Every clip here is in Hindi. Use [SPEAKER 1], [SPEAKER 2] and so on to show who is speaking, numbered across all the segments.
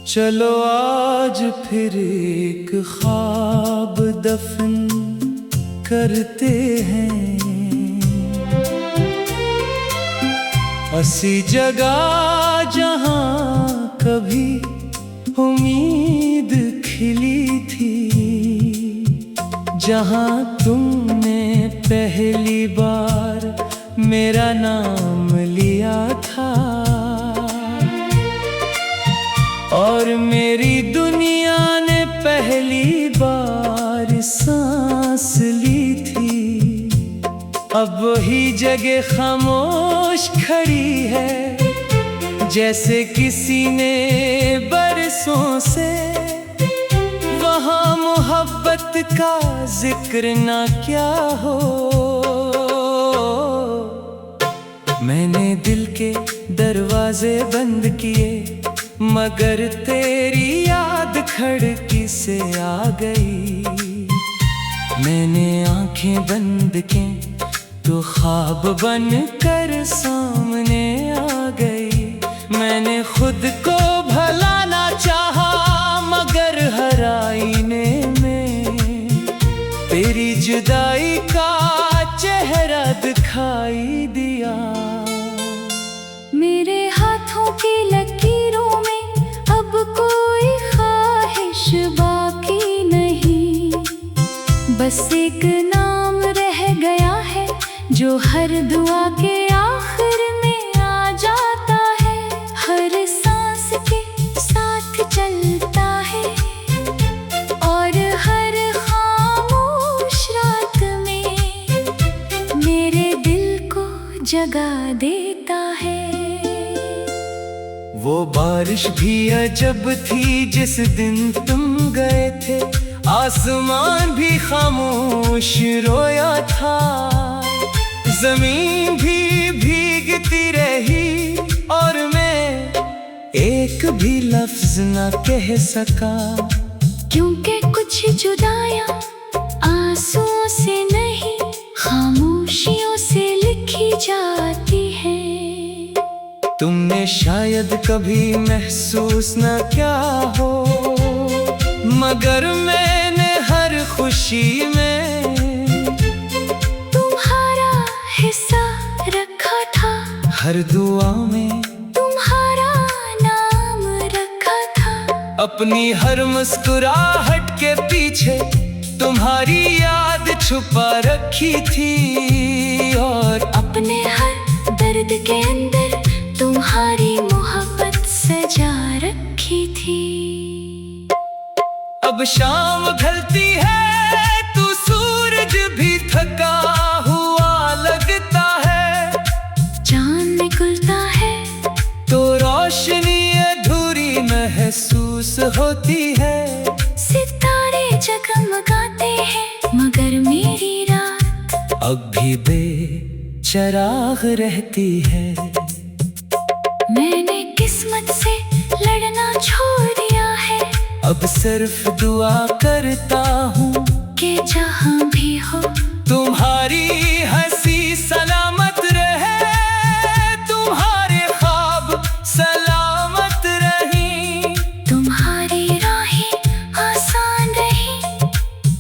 [SPEAKER 1] चलो आज फिर एक ख्वाब दफन करते हैं, ऐसी जगह जहां कभी उम्मीद खिली थी, जहां तुमने पहली बार मेरा नाम लिया था और मेरी दुनिया ने पहली बार सांस ली थी। अब वही जगह खामोश खड़ी है, जैसे किसी ने बरसों से वहाँ मोहब्बत का जिक्र ना क्या हो। मैंने दिल के दरवाजे बंद किए, मगर तेरी याद खिड़की से आ गई। मैंने आंखें बंद की तो ख्वाब बन कर सामने आ गई। मैंने खुद को भुलाना चाहा, मगर हर आईने में तेरी जुदाई का चेहरा दिखाई दिया।
[SPEAKER 2] मेरे हाथों की लकीरों में अब कोई ख्वाहिश बाकी नहीं, बस एक नाम रह गया है जो हर दुआ के आखिर में आ जाता है, हर सांस के साथ चलता है और हर खामोश रात में मेरे दिल को जगा देता है।
[SPEAKER 1] वो बारिश भी अजब थी जिस दिन तुम गए थे, आसमान भी खामोश रोया था, जमीन भी भीगती रही और मैं एक भी लफ्ज न कह सका।
[SPEAKER 2] क्योंकि कुछ जुदाइयां आंसुओं से नहीं, खामोशियों से लिखी जाती है।
[SPEAKER 1] तुमने शायद कभी महसूस न क्या हो, मगर मैंने हर खुशी में
[SPEAKER 2] तुम्हारा हिस्सा रखा था,
[SPEAKER 1] हर दुआ में
[SPEAKER 2] तुम्हारा नाम रखा था।
[SPEAKER 1] अपनी हर मुस्कुराहट के पीछे तुम्हारी याद छुपा रखी थी और
[SPEAKER 2] अपने हर दर्द के अंदर तुम्हारी मोहब्बत सजा रखी थी।
[SPEAKER 1] अब शाम ढलती है, तू सूरज भी थका हुआ लगता है,
[SPEAKER 2] चांद निकलता है
[SPEAKER 1] तो रोशनी अधूरी महसूस होती है।
[SPEAKER 2] सितारे जगमगाते हैं मगर मेरी रात
[SPEAKER 1] अब भी बेचराग रहती है।
[SPEAKER 2] मैंने किस्मत से लड़ना छोड़ दिया है,
[SPEAKER 1] अब सिर्फ दुआ करता हूँ
[SPEAKER 2] कि जहाँ भी हो
[SPEAKER 1] तुम्हारी हंसी सलामत रहे, तुम्हारे ख्वाब सलामत रही,
[SPEAKER 2] तुम्हारी राहें आसान रही।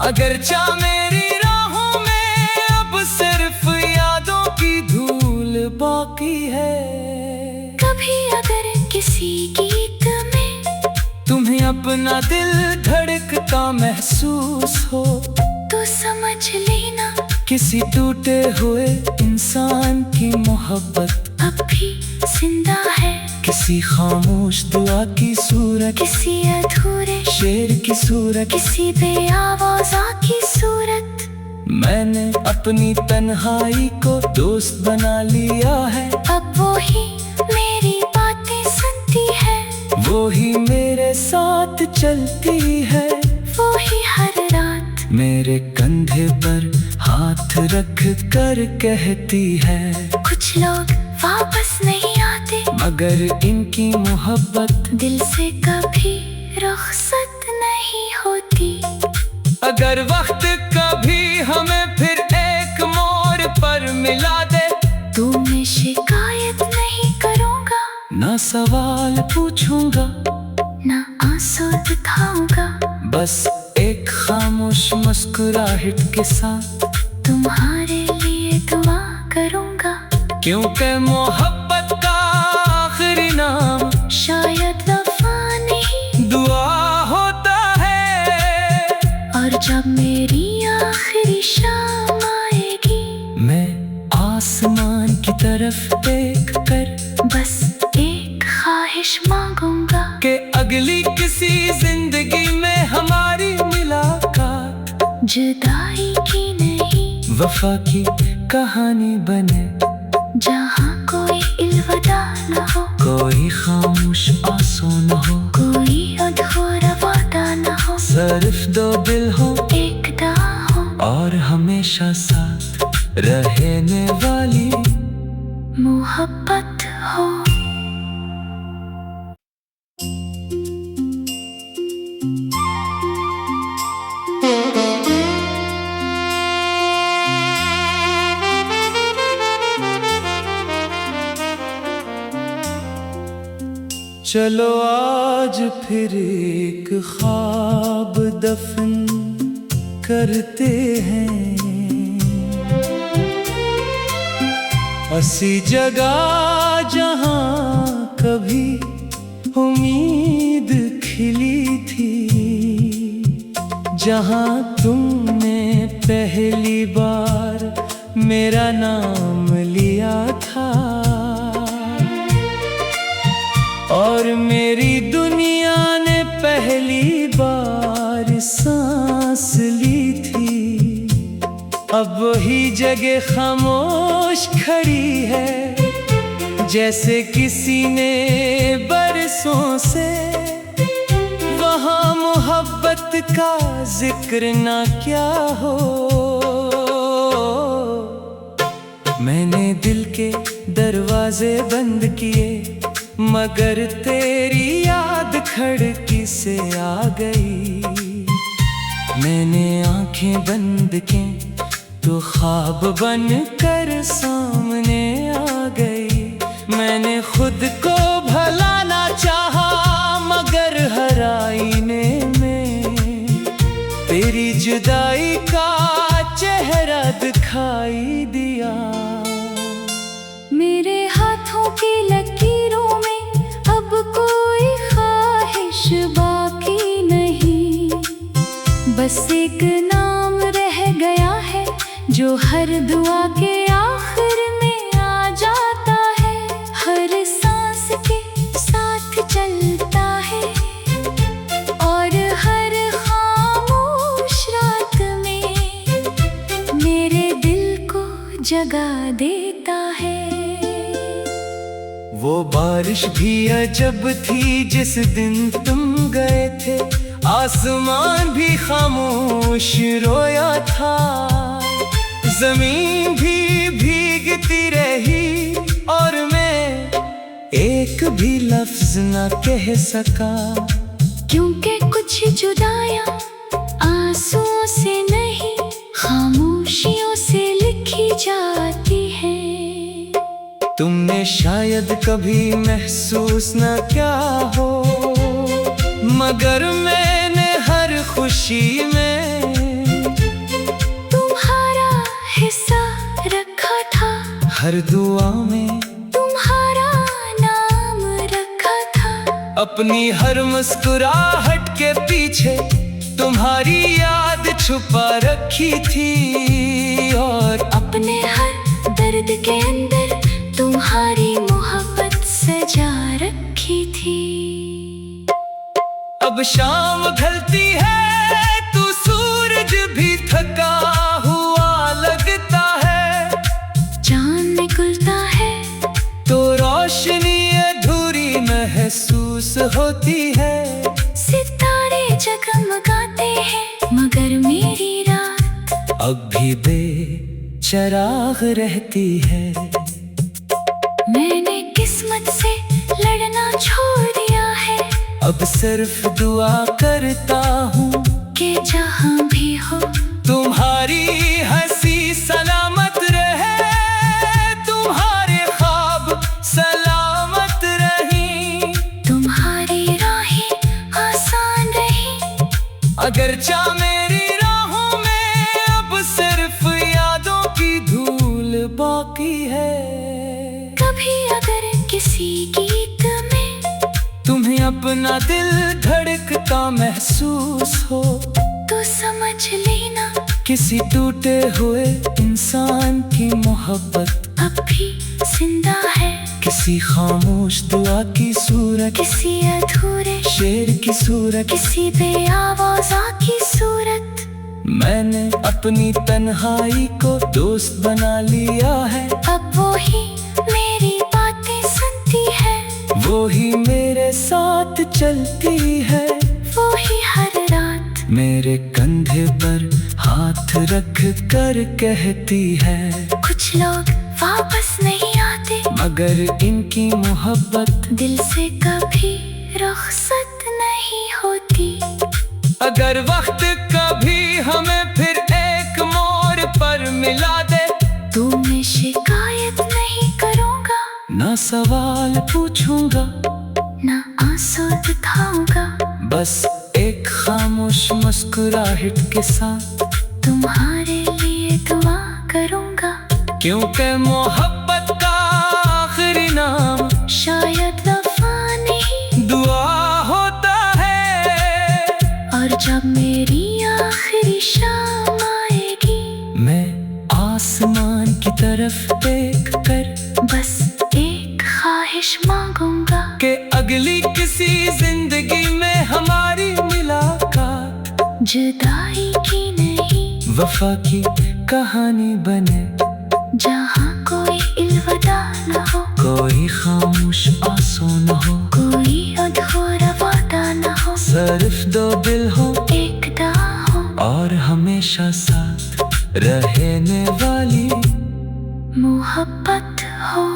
[SPEAKER 1] अगरचा मेरी राहों में अब सिर्फ यादों की धूल बाकी है।
[SPEAKER 2] कभी अगर किसी गीत में
[SPEAKER 1] तुम्हें अपना दिल धड़कता महसूस हो,
[SPEAKER 2] तो समझ लेना
[SPEAKER 1] किसी टूटे हुए इंसान की मोहब्बत
[SPEAKER 2] अब भी जिंदा है।
[SPEAKER 1] किसी खामोश दुआ की सूरत,
[SPEAKER 2] किसी अधूरे
[SPEAKER 1] शेर की सूरत,
[SPEAKER 2] किसी बेआवाज़ा की सूरत।
[SPEAKER 1] मैंने अपनी तन्हाई को दोस्त बना लिया है।
[SPEAKER 2] अब वो ही मेरी बातें सुनती है,
[SPEAKER 1] वो ही मेरे साथ चलती है,
[SPEAKER 2] वो ही हर रात
[SPEAKER 1] मेरे कंधे पर हाथ रख कर कहती है।
[SPEAKER 2] कुछ लोग वापस नहीं आते,
[SPEAKER 1] मगर इनकी मोहब्बत
[SPEAKER 2] दिल से कभी रुखसत नहीं होती।
[SPEAKER 1] अगर वक्त कभी हमें फिर एक मोड़ पर मिला दे,
[SPEAKER 2] तो मैं शिकायत नहीं करूँगा,
[SPEAKER 1] ना सवाल पूछूंगा,
[SPEAKER 2] ना
[SPEAKER 1] बस एक खामोश मुस्कुराहट के साथ
[SPEAKER 2] तुम्हारे लिए दुआ करूंगा,
[SPEAKER 1] क्योंकि मोहब्बत का आखिरी नाम
[SPEAKER 2] शायद वफा नहीं
[SPEAKER 1] दुआ होता है।
[SPEAKER 2] और जब मेरी आखिरी शाम आएगी,
[SPEAKER 1] मैं आसमान की तरफ देख कर
[SPEAKER 2] बस एक ख्वाहिश मांगूंगा
[SPEAKER 1] कि अगली किसी जिंदगी में हमारी मुलाकात
[SPEAKER 2] जुदाई की नहीं,
[SPEAKER 1] वफा की कहानी बने,
[SPEAKER 2] जहाँ कोई अलविदा न हो,
[SPEAKER 1] कोई खामोश आंसू न हो,
[SPEAKER 2] कोई अधूरा वादा न हो,
[SPEAKER 1] सिर्फ दो दिल हो
[SPEAKER 2] एक दुआ हो
[SPEAKER 1] और हमेशा साथ रहने वाली
[SPEAKER 2] मोहब्बत हो।
[SPEAKER 1] चलो आज फिर एक ख्वाब दफन करते हैं, ऐसी जगह जहां कभी उम्मीद खिली थी, जहां तुमने पहली बार मेरा नाम लिया था और मेरी दुनिया ने पहली बार सांस ली थी। अब वही जगह खामोश खड़ी है, जैसे किसी ने बरसों से वहाँ मोहब्बत का जिक्र ना क्या हो। मैंने दिल के दरवाजे बंद किए, मगर तेरी याद खिड़की से आ गई। मैंने आंखें बंद की तो ख्वाब बन कर सामने आ गई। मैंने खुद को भुलाना चाहा, मगर हर आईने में तेरी जुदाई का चेहरा दिखाई दिया।
[SPEAKER 2] मेरे हाथों की लकीरों में अब कोई ख्वाहिश बाकी नहीं, बस एक नाम रह गया है जो हर दुआ के आखिर में आ जाता है, हर सांस के साथ चलता है और हर खामोश रात में मेरे दिल को जगा देता है।
[SPEAKER 1] वो बारिश भी अजब थी जिस दिन तुम गए थे, आसमान भी खामोश रोया था, जमीन भी भीगती रही और मैं एक भी लफ्ज न कह सका,
[SPEAKER 2] क्योंकि कुछ जुदाइयां आंसुओं से नहीं खामोशियों से लिखी जाती है।
[SPEAKER 1] तुमने शायद कभी महसूस न क्या हो, मगर मैंने हर खुशी में
[SPEAKER 2] तुम्हारा हिस्सा रखा था,
[SPEAKER 1] हर दुआ में
[SPEAKER 2] तुम्हारा नाम रखा था।
[SPEAKER 1] अपनी हर मुस्कुराहट के पीछे तुम्हारी याद छुपा रखी थी और
[SPEAKER 2] अपने हर दर्द के अंदर तुम्हारी मोहब्बत सजा रखी थी।
[SPEAKER 1] अब शाम ढलती है, तू सूरज भी थका हुआ लगता है,
[SPEAKER 2] चांद निकलता है
[SPEAKER 1] तो रोशनी अधूरी महसूस होती है।
[SPEAKER 2] सितारे जगमगाते हैं मगर मेरी रात
[SPEAKER 1] अब भी बेचराग रहती है।
[SPEAKER 2] मैंने किस्मत से लड़ना छोड़ दिया है,
[SPEAKER 1] अब सिर्फ दुआ करता हूँ
[SPEAKER 2] कि जहाँ भी हो
[SPEAKER 1] तुम्हारी हंसी सलामत रहे, तुम्हारे ख्वाब सलामत रही,
[SPEAKER 2] तुम्हारी राहें आसान रही,
[SPEAKER 1] अगरचा मेरी राहों में अब सिर्फ यादों की धूल बाकी है।
[SPEAKER 2] कभी अगर किसी गीत में
[SPEAKER 1] तुम्हें अपना दिल धड़कता महसूस हो
[SPEAKER 2] तो समझ लेना
[SPEAKER 1] किसी टूटे हुए इंसान की मोहब्बत
[SPEAKER 2] अब भी जिंदा है।
[SPEAKER 1] किसी खामोश दुआ की सूरत,
[SPEAKER 2] किसी अधूरे
[SPEAKER 1] शेर की सूरत,
[SPEAKER 2] किसी बेआवाज़ा की सूरत।
[SPEAKER 1] मैंने अपनी तन्हाई को दोस्त बना लिया है।
[SPEAKER 2] अब वो ही मेरी बातें सुनती है,
[SPEAKER 1] वो ही मेरे साथ चलती है,
[SPEAKER 2] वो ही हर रात
[SPEAKER 1] मेरे कंधे पर हाथ रख कर कहती है।
[SPEAKER 2] कुछ लोग वापस नहीं आते
[SPEAKER 1] मगर इनकी मोहब्बत
[SPEAKER 2] दिल से कभी रुखसत नहीं होती।
[SPEAKER 1] अगर वक्त कभी हमें फिर एक मोड़ पर मिला दे
[SPEAKER 2] तो मैं शिकायत नहीं करूँगा,
[SPEAKER 1] ना सवाल पूछूंगा,
[SPEAKER 2] ना आंसू दिखाऊंगा।
[SPEAKER 1] बस एक खामोश मुस्कुराहट के साथ
[SPEAKER 2] तुम्हारे लिए दुआ करूँगा,
[SPEAKER 1] क्योंकि मोहब्बत का आखिरी नाम
[SPEAKER 2] शायद वफा नहीं
[SPEAKER 1] दुआ होता है।
[SPEAKER 2] और जब मेरी आखिरी शाम आएगी
[SPEAKER 1] मैं आसमान की तरफ देख कर
[SPEAKER 2] बस एक ख्वाहिश मांगूंगा
[SPEAKER 1] कि अगली किसी जिंदगी में हमारी मुलाकात
[SPEAKER 2] जुदाई की नहीं
[SPEAKER 1] वफा की कहानी बने,
[SPEAKER 2] जहाँ कोई अलविदा न हो,
[SPEAKER 1] कोई खामोश आंसू न हो,
[SPEAKER 2] कोई अधूरा वादा न हो,
[SPEAKER 1] सिर्फ दो दिल हो
[SPEAKER 2] एक दा हो
[SPEAKER 1] और हमेशा साथ रहने वाली
[SPEAKER 2] मोहब्बत हो।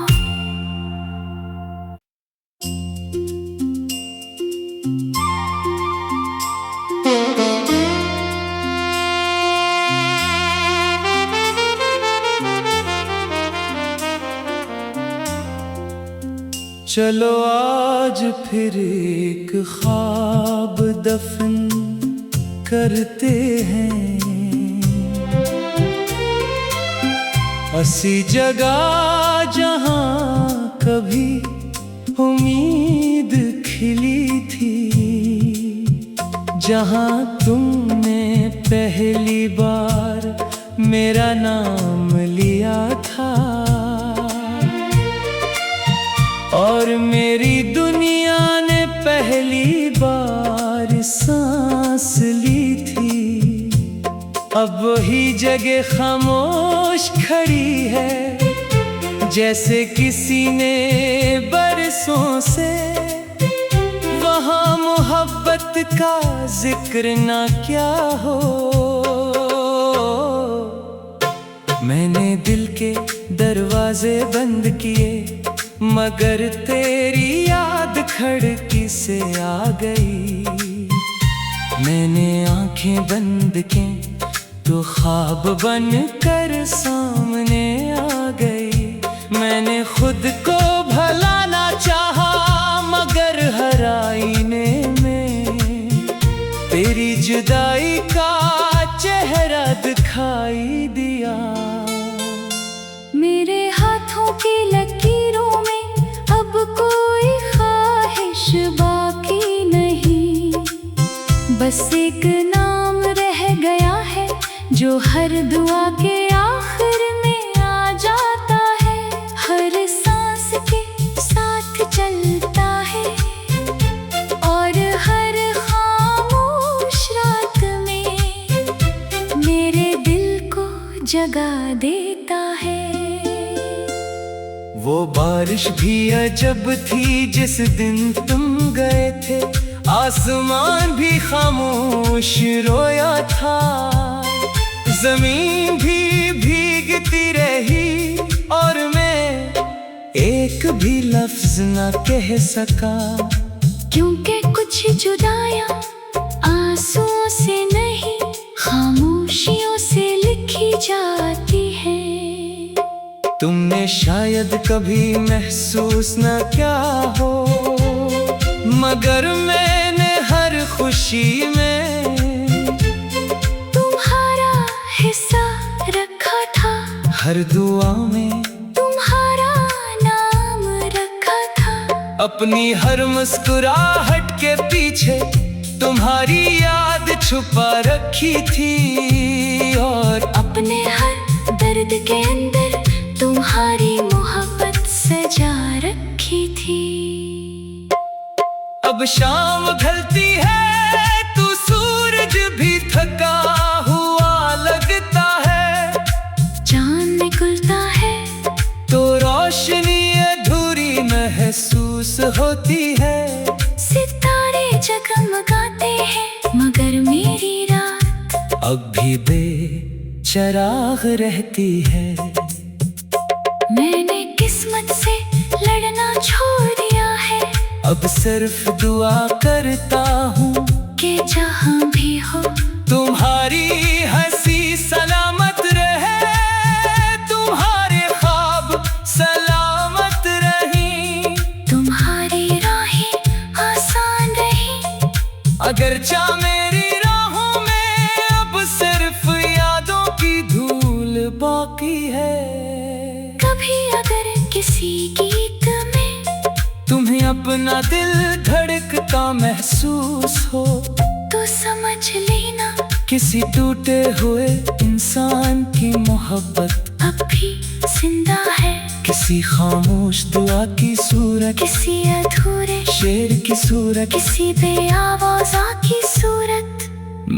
[SPEAKER 1] चलो आज फिर एक ख्वाब दफन करते हैं, ऐसी जगह जहाँ कभी उम्मीद खिली थी, जहाँ तुमने पहली बार मेरा नाम लिया था और मेरी दुनिया ने पहली बार सांस ली थी। अब वही जगह खामोश खड़ी है, जैसे किसी ने बरसों से वहाँ मोहब्बत का जिक्र ना क्या हो। मैंने दिल के दरवाजे बंद किए मगर तेरी याद खिड़की से आ गई। मैंने आंखें बंद की तो ख्वाब बन कर सामने आ गई। मैंने खुद को भुलाना चाहा मगर हर आईने में तेरी जुदाई का चेहरा दिखाई दिया।
[SPEAKER 2] मेरे हाथों की लकीरों में अब कोई ख्वाहिश बाकी नहीं, बस एक नाम रह गया है जो हर दुआ के आखिर में आ जाता है, हर सांस के साथ चलता है और हर खामोश रात में मेरे दिल को जगा देता है।
[SPEAKER 1] वो बारिश भी अजब थी जिस दिन तुम गए थे, आसमान भी खामोश रोया था, जमीन भी भीगती रही और मैं एक भी लफ्ज न कह सका।
[SPEAKER 2] क्योंकि कुछ जुदाइयां आंसुओं से नहीं खामोशियों से लिखी जाती है।
[SPEAKER 1] तुमने शायद कभी महसूस न क्या हो मगर मैंने हर खुशी में हर दुआ में
[SPEAKER 2] तुम्हारा नाम रखा था।
[SPEAKER 1] अपनी हर मुस्कुराहट के पीछे तुम्हारी याद छुपा रखी थी। और
[SPEAKER 2] अपने हर दर्द के अंदर तुम्हारी मोहब्बत सजा रखी थी।
[SPEAKER 1] अब शाम ढलती है तू सूरज भी थका हुआ लगता है।
[SPEAKER 2] चांद निकलता है
[SPEAKER 1] तो रोशनी अधूरी महसूस होती है।
[SPEAKER 2] सितारे जगमगाते हैं मगर मेरी रात
[SPEAKER 1] अब भी बेचराग रहती है।
[SPEAKER 2] मैंने किस्मत से लड़ना छोड़ दिया है।
[SPEAKER 1] अब सिर्फ दुआ करता हूँ
[SPEAKER 2] कि जहाँ भी हो
[SPEAKER 1] तुम्हारी हंसी सलामत रहे। तुम्हारे ख्वाब सलामत रही।
[SPEAKER 2] तुम्हारी राहें आसान रही।
[SPEAKER 1] अगरचा मेरी राहों में अब सिर्फ यादों की धूल बाकी है।
[SPEAKER 2] कभी अगर किसी गीत में
[SPEAKER 1] तुम्हें अपना दिल धड़कता महसूस हो
[SPEAKER 2] तो समझ लेना
[SPEAKER 1] किसी टूटे हुए इंसान की मोहब्बत
[SPEAKER 2] अब भी जिंदा है।
[SPEAKER 1] किसी खामोश दुआ की सूरत,
[SPEAKER 2] किसी अधूरे
[SPEAKER 1] शेर की सूरत,
[SPEAKER 2] किसी बेआवाज़ा की सूरत।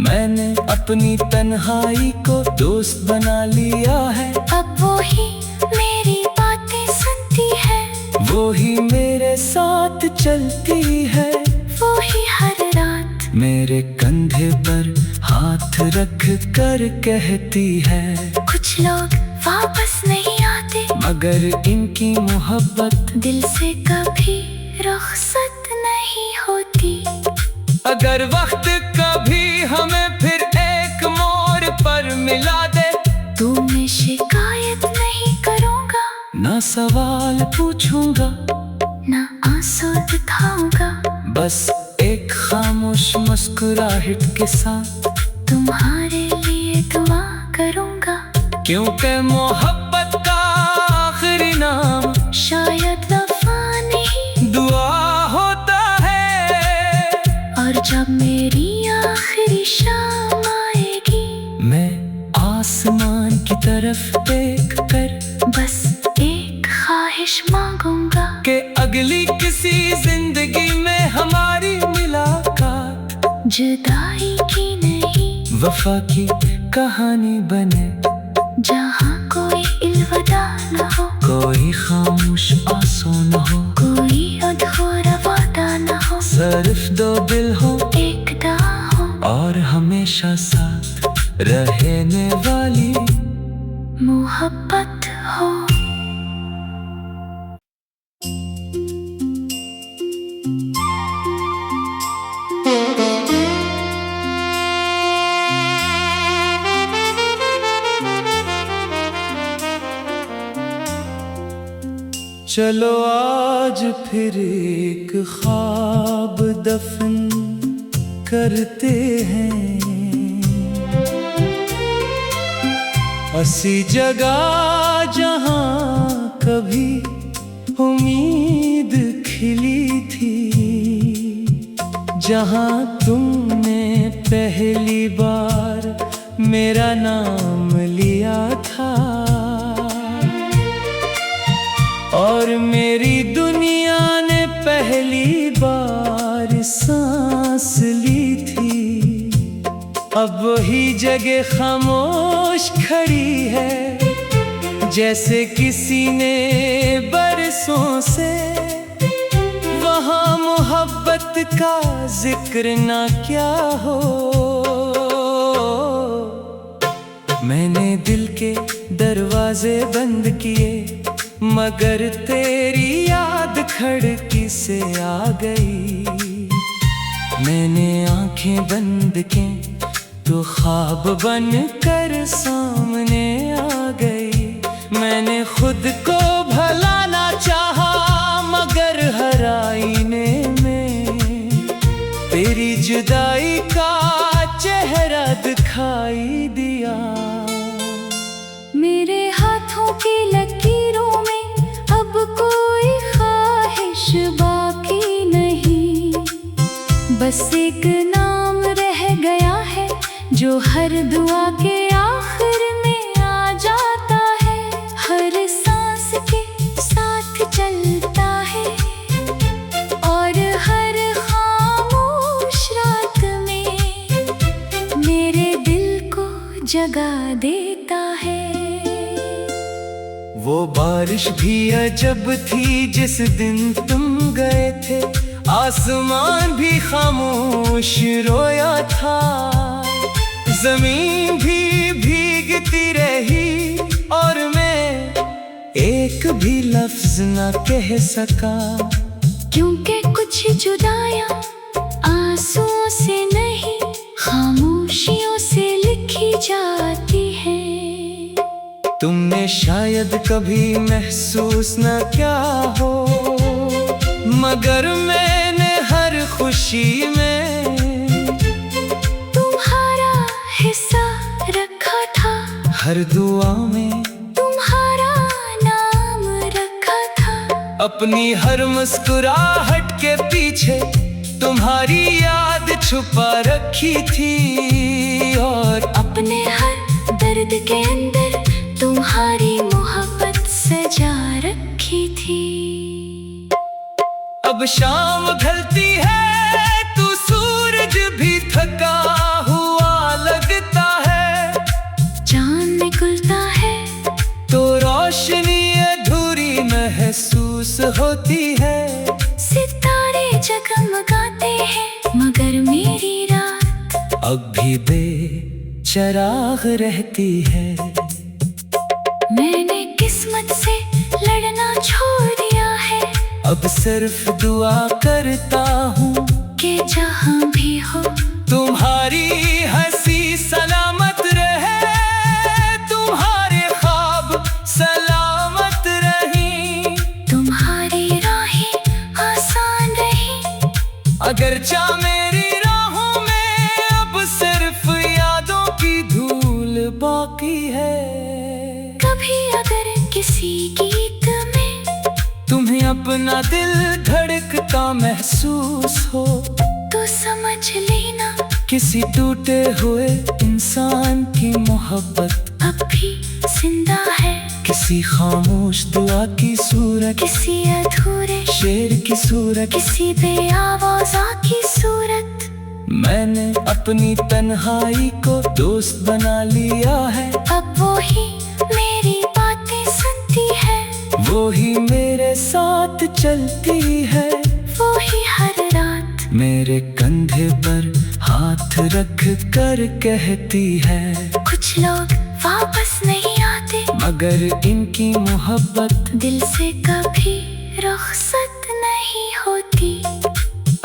[SPEAKER 1] मैंने अपनी तन्हाई को दोस्त बना लिया है।
[SPEAKER 2] अब वो ही मेरी बातें सुनती है।
[SPEAKER 1] वो ही मेरे साथ चलती है।
[SPEAKER 2] वो ही हर रात
[SPEAKER 1] मेरे कंधे पर हाथ रख कर कहती है।
[SPEAKER 2] कुछ लोग वापस नहीं आते
[SPEAKER 1] मगर इनकी मोहब्बत
[SPEAKER 2] दिल से कभी रुखसत नहीं होती।
[SPEAKER 1] अगर वक्त कभी हमें फिर एक मोड़ पर मिला दे
[SPEAKER 2] तो मैं शिकायत नहीं करूँगा,
[SPEAKER 1] ना सवाल पूछूंगा,
[SPEAKER 2] ना आंसू दिखाऊंगा।
[SPEAKER 1] बस एक खामोश मुस्कुराहट के साथ
[SPEAKER 2] तुम्हारे लिए दुआ करूँगा।
[SPEAKER 1] क्योंकि मोहब्बत का आखिरी नाम
[SPEAKER 2] शायद वफा नहीं
[SPEAKER 1] दुआ होता है।
[SPEAKER 2] और जब मेरी आखिरी शाम आएगी
[SPEAKER 1] मैं आसमान की तरफ देख कर
[SPEAKER 2] बस एक ख्वाहिश मांगूंगा
[SPEAKER 1] कि अगली किसी जिंदगी में हमारी मुलाकात
[SPEAKER 2] जुदाई की नहीं
[SPEAKER 1] वफा की कहानी बने।
[SPEAKER 2] जहाँ कोई अलविदा न हो,
[SPEAKER 1] कोई खामोश आंसू न हो,
[SPEAKER 2] कोई अधूरा वादा न हो।
[SPEAKER 1] सिर्फ दो दिल हो
[SPEAKER 2] एक दुआ हो
[SPEAKER 1] और हमेशा साथ रहने वाली
[SPEAKER 2] मोहब्बत हो।
[SPEAKER 1] चलो आज फिर एक ख्वाब दफन करते हैं। ऐसी जगह जहाँ कभी उम्मीद खिली थी, जहाँ तुमने पहली बार मेरा नाम लिया था और मेरी दुनिया ने पहली बार सांस ली थी। अब वही जगह खामोश खड़ी है जैसे किसी ने बरसों से वहाँ मोहब्बत का जिक्र ना क्या हो। मैंने दिल के दरवाजे बंद किए मगर तेरी याद खिड़की से आ गई। मैंने आंखें बंद की तो ख्वाब बन कर सामने आ गई। मैंने खुद को भुलाना चाहा मगर हर आईने में तेरी जुदाई का चेहरा दिखाई दिया।
[SPEAKER 2] मेरे हाथों बस एक नाम रह गया है जो हर दुआ के आखिर में आ जाता है, हर सांस के साथ चलता है और हर खामोश रात में मेरे दिल को जगा देता है।
[SPEAKER 1] वो बारिश भी अजब थी जिस दिन तुम गए थे, आसमान भी खामोश रोया था, जमीन भी भीगती रही और मैं एक भी लफ्ज न कह सका।
[SPEAKER 2] क्योंकि कुछ जुदाइयां आंसुओं से नहीं, खामोशियों से लिखी जाती है।
[SPEAKER 1] तुमने शायद कभी महसूस न किया हो, मगर मैंने हर खुशी में
[SPEAKER 2] तुम्हारा हिस्सा रखा था,
[SPEAKER 1] हर दुआ में
[SPEAKER 2] तुम्हारा नाम रखा था।
[SPEAKER 1] अपनी हर मुस्कुराहट के पीछे तुम्हारी याद छुपा रखी थी और
[SPEAKER 2] अपने हर दर्द के अंदर तुम्हारी मोहब्बत सजा रखी थी।
[SPEAKER 1] अब शाम ढलती है तू सूरज भी थका हुआ लगता है,
[SPEAKER 2] चांद निकलता है
[SPEAKER 1] तो रोशनी अधूरी महसूस होती है।
[SPEAKER 2] सितारे जगमगाते हैं मगर मेरी रात
[SPEAKER 1] अब भी बेचराग रहती है।
[SPEAKER 2] मैंने किस्मत से लड़ना छोड़ दिया है,
[SPEAKER 1] अब सिर्फ दुआ करता हूँ
[SPEAKER 2] कि जहाँ भी हो
[SPEAKER 1] तुम्हारी हंसी सलामत रहे, तुम्हारे ख्वाब सलामत रही,
[SPEAKER 2] तुम्हारी राहें आसान रही।
[SPEAKER 1] अगर चाह मेरी राहों में अब सिर्फ यादों की धूल बाकी है।
[SPEAKER 2] कभी अगर किसी गीत में
[SPEAKER 1] तुम्हें अपना दिल धड़कता महसूस हो,
[SPEAKER 2] तो समझ लेना
[SPEAKER 1] किसी टूटे हुए इंसान की मोहब्बत
[SPEAKER 2] अब भी जिंदा है।
[SPEAKER 1] किसी खामोश दुआ की सूरत,
[SPEAKER 2] किसी अधूरे
[SPEAKER 1] शेर की सूरत,
[SPEAKER 2] किसी बेआवाज़ा की सूरत।
[SPEAKER 1] मैंने अपनी तन्हाई को दोस्त बना लिया है।
[SPEAKER 2] अब वो ही मेरी बातें सुनती है,
[SPEAKER 1] वो ही मेरे साथ चलती है,
[SPEAKER 2] वो ही हर रात
[SPEAKER 1] मेरे कंधे पर हाथ रख कर कहती है।
[SPEAKER 2] कुछ लोग वापस नहीं आते
[SPEAKER 1] मगर इनकी मोहब्बत
[SPEAKER 2] दिल से कभी रुखसत नहीं होती।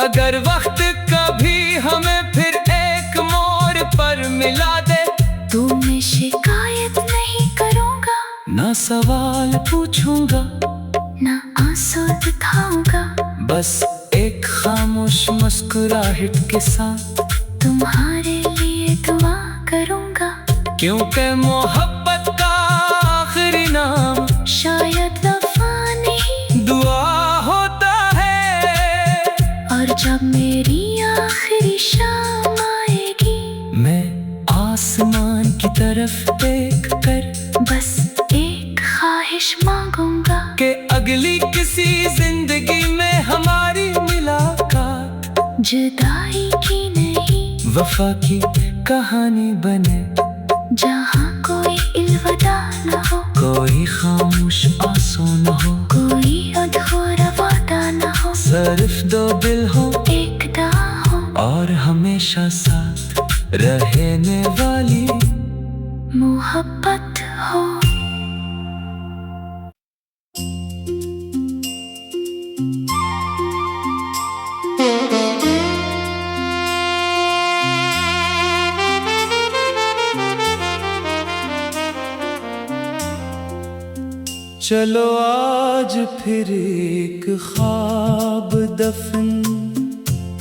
[SPEAKER 1] अगर वक्त कभी हमें फिर एक मोड़ पर मिला दे,
[SPEAKER 2] तो मैं शिकायत नहीं करूँगा,
[SPEAKER 1] ना सवाल पूछूंगा,
[SPEAKER 2] ना आंसू दिखाऊंगा।
[SPEAKER 1] बस एक खामोश मुस्कुराहट के साथ
[SPEAKER 2] तुम्हारे लिए दुआ करूँगा,
[SPEAKER 1] क्योंकि मोहब्बत का आखिरी नाम
[SPEAKER 2] शायद वफा नहीं
[SPEAKER 1] दुआ होता है।
[SPEAKER 2] और जब मेरी आखिरी शाम आएगी,
[SPEAKER 1] मैं आसमान की तरफ देख कर
[SPEAKER 2] बस एक ख्वाहिश मांगूंगा
[SPEAKER 1] कि अगली किसी जिंदगी में हमारी मुलाकात
[SPEAKER 2] जुदाई की नहीं,
[SPEAKER 1] वफा की कहानी बने,
[SPEAKER 2] जहाँ कोई अलविदा न हो,
[SPEAKER 1] कोई खामोश आंसू न हो,
[SPEAKER 2] कोई अधूरा वादा न हो,
[SPEAKER 1] सिर्फ दो दिल हो
[SPEAKER 2] एक दुआ हो
[SPEAKER 1] और हमेशा साथ रहने वाली
[SPEAKER 2] मोहब्बत हो।
[SPEAKER 1] चलो आज फिर एक ख्वाब दफन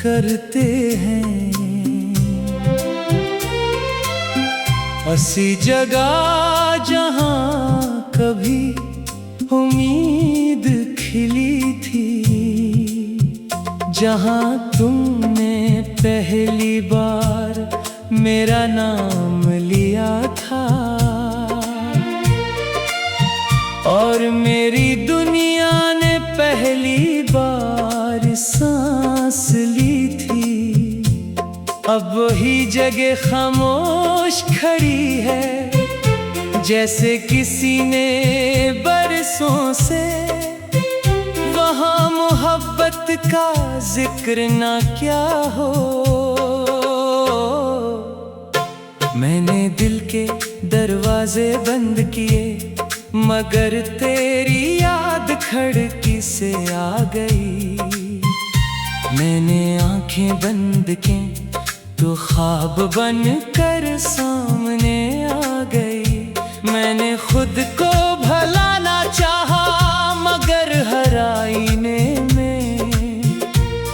[SPEAKER 1] करते हैं, ऐसी जगह जहां कभी उम्मीद खिली थी, जहां तुमने पहली बार मेरा नाम लिया था और मेरी दुनिया ने पहली बार सांस ली थी। अब वही जगह खामोश खड़ी है जैसे किसी ने बरसों से वहाँ मोहब्बत का जिक्र ना क्या हो। मैंने दिल के दरवाजे बंद किए मगर तेरी याद खिड़की से आ गई। मैंने आंखें बंद की तो ख्वाब बन कर सामने आ गई। मैंने खुद को भुलाना चाहा मगर हर आईने में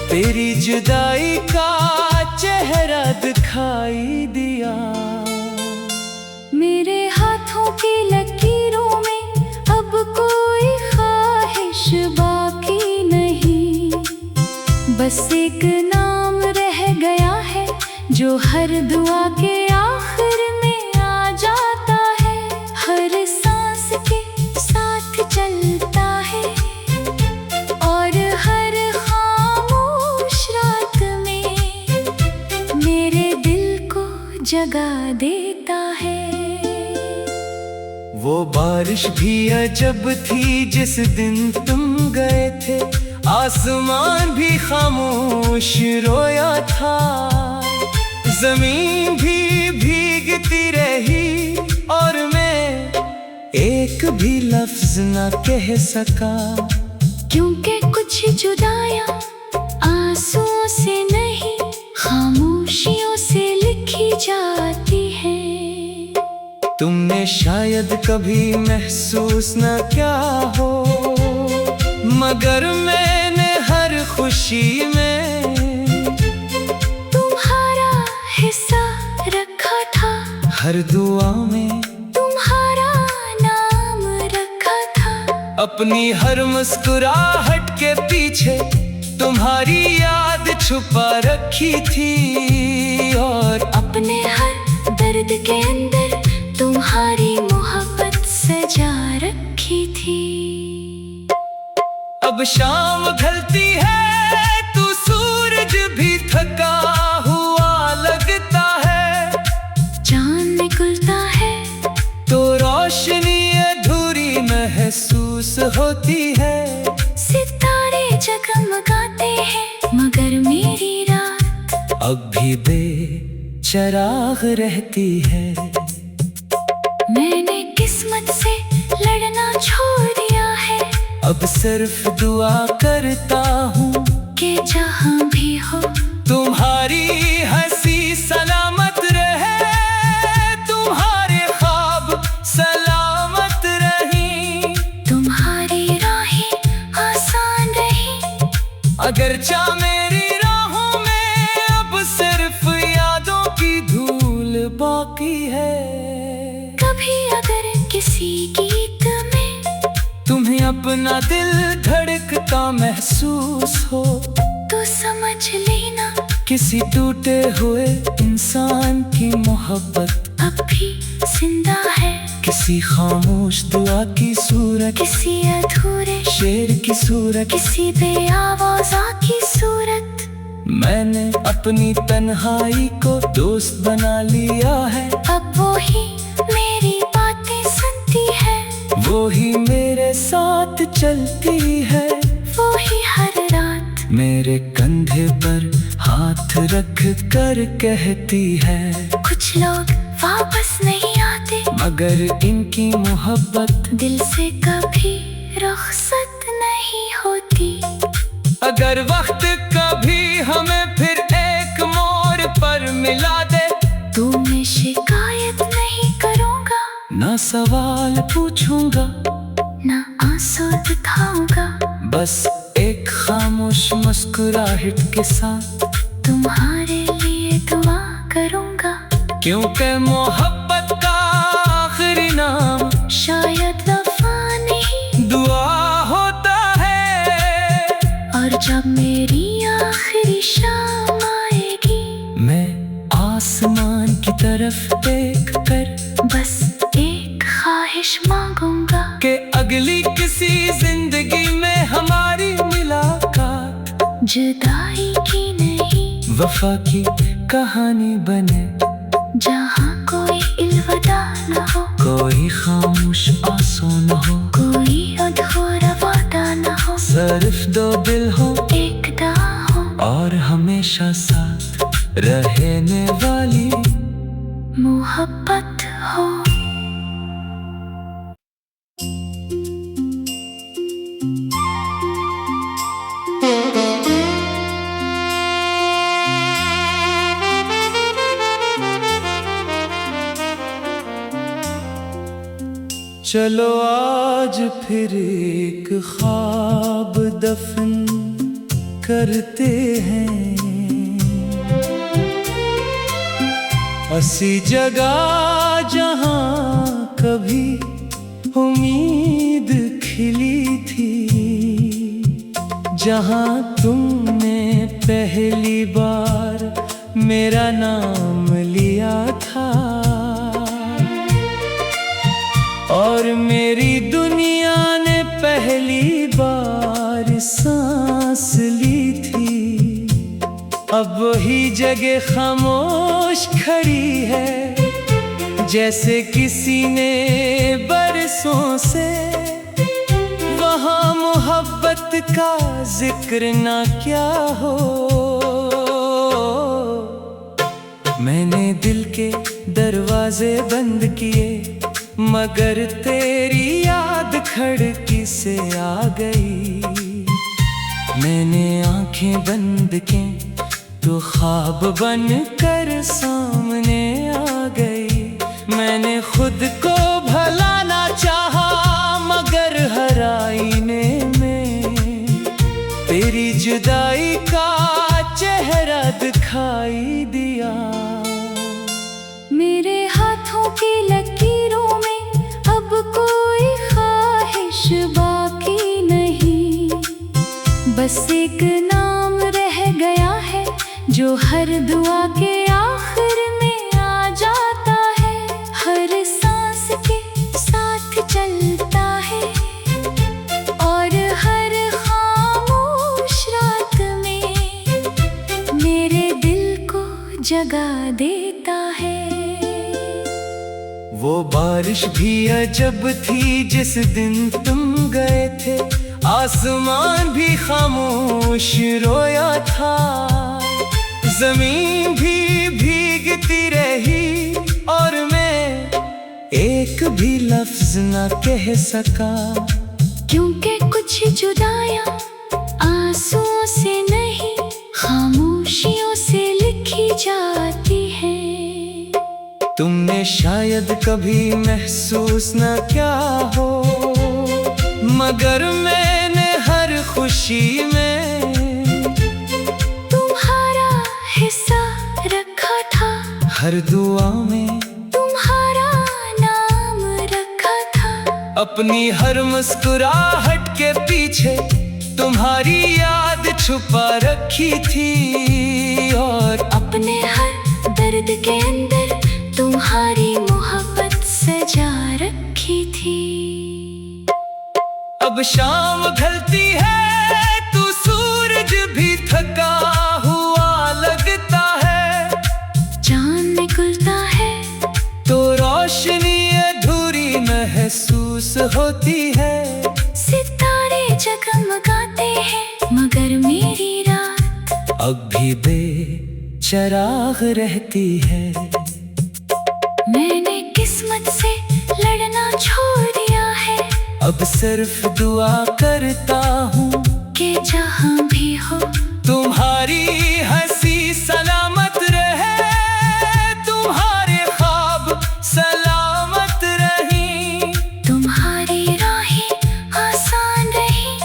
[SPEAKER 1] तेरी जुदाई का चेहरा दिखाई दिया।
[SPEAKER 2] मेरे हाथों की लकीरों में अब कोई ख्वाहिश बाकी नहीं, बस एक नाम रह गया है जो हर दुआ के आखिर में आ जाता है। हर सांस के साथ चलता है और हर खामोश रात में मेरे दिल को जगा देता है।
[SPEAKER 1] वो बारिश भी अजब थी जिस दिन तुम गए थे, आसमान भी खामोश रोया था। जमीन भी भीगती रही और मैं एक भी लफ्ज न कह सका,
[SPEAKER 2] क्योंकि कुछ जुदाइयां आंसुओं से नहीं खामोशियों से लिखी जाती है।
[SPEAKER 1] तुमने शायद कभी महसूस न क्या हो मगर मैंने हर खुशी में
[SPEAKER 2] तुम्हारा हिस्सा रखा था,
[SPEAKER 1] हर दुआ में
[SPEAKER 2] तुम्हारा नाम रखा था।
[SPEAKER 1] अपनी हर मुस्कुराहट के पीछे तुम्हारी याद छुपा रखी थी और
[SPEAKER 2] अपने हर दर्द के अंदर तुम्हारी मोहब्बत सजा रखी थी।
[SPEAKER 1] अब शाम ढलती है तू सूरज भी थका हुआ लगता है।
[SPEAKER 2] चांद निकलता है
[SPEAKER 1] तो रोशनी अधूरी महसूस होती है।
[SPEAKER 2] सितारे जगमगाते हैं मगर मेरी रात
[SPEAKER 1] अब भी बेचराग रहती है।
[SPEAKER 2] मैंने किस्मत से लड़ना छोड़ दिया है,
[SPEAKER 1] अब सिर्फ दुआ करता हूँ
[SPEAKER 2] कि जहाँ भी हो
[SPEAKER 1] तुम्हारी हंसी सलामत रहे, तुम्हारे ख्वाब सलामत रही,
[SPEAKER 2] तुम्हारी राहें आसान रही।
[SPEAKER 1] अगर चाह मेरी राहों में अब सिर्फ यादों की धूल बाकी है।
[SPEAKER 2] कभी अगर किसी गीत में
[SPEAKER 1] तुम्हें अपना दिल धड़कता महसूस हो
[SPEAKER 2] तो समझ लेना
[SPEAKER 1] किसी टूटे हुए इंसान की मोहब्बत
[SPEAKER 2] अब भी जिंदा है।
[SPEAKER 1] किसी खामोश दुआ की सूरत,
[SPEAKER 2] किसी अधूरे
[SPEAKER 1] शेर की सूरत,
[SPEAKER 2] किसी बेआवाज़ा की सूरत।
[SPEAKER 1] मैंने अपनी तन्हाई को दोस्त बना लिया है।
[SPEAKER 2] अब वो ही मेरी बातें सुनती है,
[SPEAKER 1] वो ही मेरे साथ चलती है,
[SPEAKER 2] वो ही हर रात
[SPEAKER 1] मेरे कंधे पर हाथ रख कर कहती है।
[SPEAKER 2] कुछ लोग वापस नहीं आते
[SPEAKER 1] मगर इनकी मोहब्बत
[SPEAKER 2] दिल से कभी रुखसत नहीं होती।
[SPEAKER 1] अगर वक्त कभी हमें फिर एक मोड़ पर मिला दे
[SPEAKER 2] तो मैं शिकायत नहीं करूँगा,
[SPEAKER 1] ना सवाल पूछूंगा
[SPEAKER 2] ना आंसू दिखाऊंगा।
[SPEAKER 1] बस एक खामोश मुस्कुराहट के साथ
[SPEAKER 2] तुम्हारे लिए दुआ करूँगा,
[SPEAKER 1] क्योंकि मोहब्बत का आखिरी नाम
[SPEAKER 2] शायद वफा नहीं
[SPEAKER 1] दुआ होता है।
[SPEAKER 2] और जब मेरी आखिरी शाम आएगी
[SPEAKER 1] आसमान की तरफ देख कर
[SPEAKER 2] बस एक ख्वाहिश मांगूंगा
[SPEAKER 1] कि अगली किसी जिंदगी में हमारी मुलाकात
[SPEAKER 2] जुदाई की नहीं
[SPEAKER 1] वफा की कहानी बने,
[SPEAKER 2] जहाँ कोई अलविदा न हो,
[SPEAKER 1] कोई खामोश आंसू न हो,
[SPEAKER 2] कोई अधूरा वादा न हो,
[SPEAKER 1] सिर्फ दो दिल हो
[SPEAKER 2] एक दा हो
[SPEAKER 1] और हमेशा साथ रहने वाली
[SPEAKER 2] मोहब्बत हो।
[SPEAKER 1] चलो आज फिर एक ख्वाब दफन करते हैं, ऐसी जगह जहां कभी उम्मीद खिली थी, जहां तुमने पहली बार मेरा नाम लिया था और मेरी दुनिया ने पहली बार सांस ली थी। अब वही जगह खामोश खड़ी है, जैसे किसी ने बरसों से वहाँ मोहब्बत का जिक्र ना क्या हो। मैंने दिल के दरवाजे बंद किए, मगर तेरी याद खिड़की से आ गई। मैंने आंखें बंद की तो ख्वाब बन कर सामने आ गई। मैंने खुद को भुलाना चाहा, मगर हर आईने में तेरी जुदाई का चेहरा दिखाई दिया।
[SPEAKER 2] मेरे हाथों की लकीरों में अब कोई ख्वाहिश बाकी नहीं, बस एक नाम रह गया है जो हर दुआ के आखिर में आ जाता है, हर सांस के साथ चलता है और हर खामोश रात में मेरे दिल को जगा देता है।
[SPEAKER 1] वो बारिश भी अजब थी जिस दिन तुम गए थे, आसमान भी खामोश रोया था, जमीन भी भीगती रही और मैं एक भी लफ्ज न कह सका।
[SPEAKER 2] क्योंकि कुछ जुदाइयां आंसुओं से नहीं, खामोशियों से लिखी जाती है।
[SPEAKER 1] तुमने शायद कभी महसूस न क्या हो, मगर मैंने हर खुशी में
[SPEAKER 2] तुम्हारा हिस्सा रखा था,
[SPEAKER 1] हर दुआ में
[SPEAKER 2] तुम्हारा नाम रखा था।
[SPEAKER 1] अपनी हर मुस्कुराहट के पीछे तुम्हारी याद छुपा रखी थी और
[SPEAKER 2] अपने हर दर्द के अंदर तुम्हारी मोहब्बत सजा रखी थी।
[SPEAKER 1] अब शाम ढलती है तू सूरज भी थका हुआ लगता है,
[SPEAKER 2] चांद निकलता है
[SPEAKER 1] तो रोशनी अधूरी महसूस होती है।
[SPEAKER 2] सितारे जगमगाते हैं मगर मेरी रात
[SPEAKER 1] अब भी बेचराग रहती है।
[SPEAKER 2] मैंने किस्मत से लड़ना छोड़ दिया है,
[SPEAKER 1] अब सिर्फ दुआ करता हूँ
[SPEAKER 2] कि जहाँ भी हो
[SPEAKER 1] तुम्हारी हंसी सलामत रहे, तुम्हारे ख्वाब सलामत रही,
[SPEAKER 2] तुम्हारी राहें आसान रही।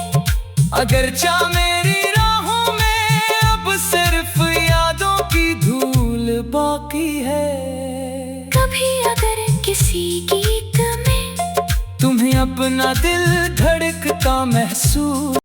[SPEAKER 1] अगर चाह मेरी राहों में अब सिर्फ यादों की धूल बाकी है।
[SPEAKER 2] कभी अगर किसी गीत में
[SPEAKER 1] तुम्हें अपना दिल धड़कता महसूस